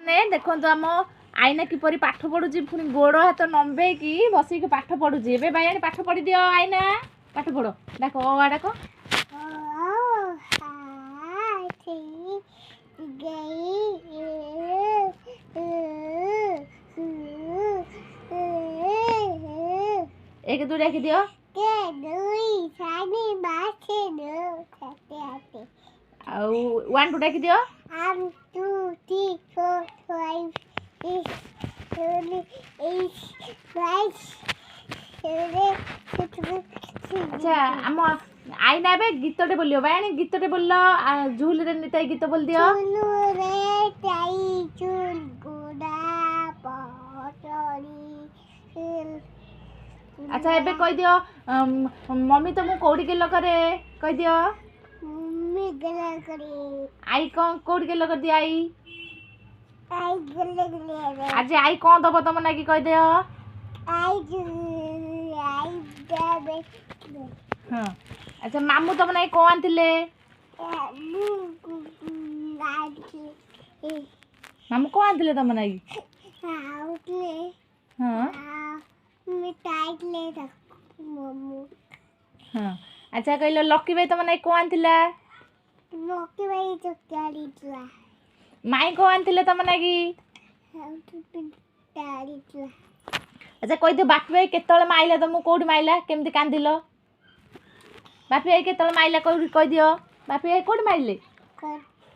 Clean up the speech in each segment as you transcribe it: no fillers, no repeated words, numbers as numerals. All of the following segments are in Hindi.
ने देखो आम आईना किपरि पाठ पढ़ुची पुणी गोड़ हाथ नंबे कि बसिक पाठ पढ़ुची एबे बायाणी पाठ पढ़ी दियो आईना पाठ पढ़ो डाक आ डाक एक दो डाक दियो आउ 1 2 डाक दियो 1 2 3 4 5 6 7 8 9 अच्छा आम आईना बे गीतटे बोलियो बायाणी गीतटे बोल झूल रे निताई गीत बोल दियो अच्छा एबे कह दियो मम्मी तो मु कोडी गेलो करे कह दियो मम्मी गला करे आई कौन कोडी गेलो कर दियो आई आई गले आज आई कौन दबो तम नाकी कह दियो आई देबे हां अच्छा मामू तम नाकी कौन आनथिले मामू कौन आनथिले तम नाकी हां मिठाई ले मम्मू हां अच्छा कहलो लकी भाई तम नाकी कौन आनथिला लकी भाई तो क्या लीला माई कौन आनथिले तम नाकी अच्छा कह दियो बापी भाई केतळे माइला तमु कोडी माइला केमती कांदिलो बापी भाई केतळे माइला कह दियो बापी भाई कोडी माइले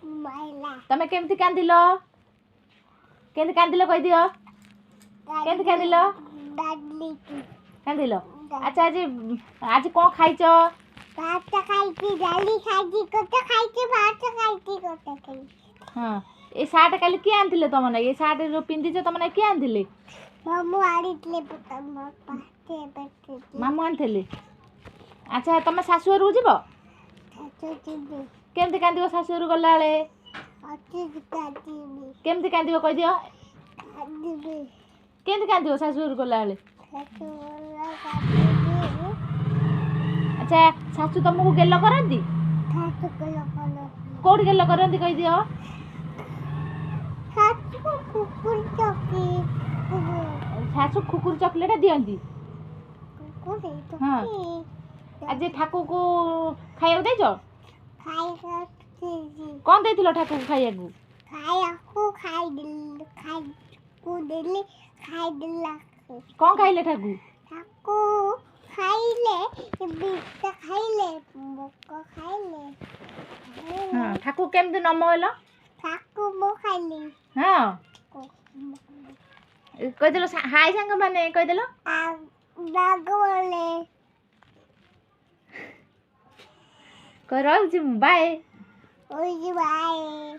माइला तमे केमती कांदिलो कह दियो केमती कांदिलो दादी कांदिलो अच्छा आज कौन खाइचो भात खाइची डाली खाइची कोटा खाइची भात खाइची कोटा खाइची हां ए सार्ट काली के आनथिले तम ना ए सार्ट जो पिंदिचो तम ना के आनथिले मामू आनितले पतम पाते बैठे मामू आनथिले अच्छा तमे सासु घर जिवो सासु जी केमती कांदिबो सासु घर गला बेले अच्छी दादी केमती कांदिबो कह दियो दादी केमती कांदिबो सासु घर गला बेले सासु दादी अच्छा सासु तुमको गेलो करंती सासु को कोडी गेलो करंती कह दियो सासु को कुकुर चौकी सासु खुकुर चॉकलेट दियंती कुकुर तो हाँ। आज ठाकू को खाइया देजो खाई कौन देथिलो ठाकू को खाइया को खाई दिला कौन खाइले ठाकू ठाकू खाइले बिस्ता खाइले बको खाइले हां ठाकू केमते नम होलो ठाकू मो खाइले हां कह दिलो हाय संग माने कह दिलो दागोले कह रहू छी बाय ओई बाय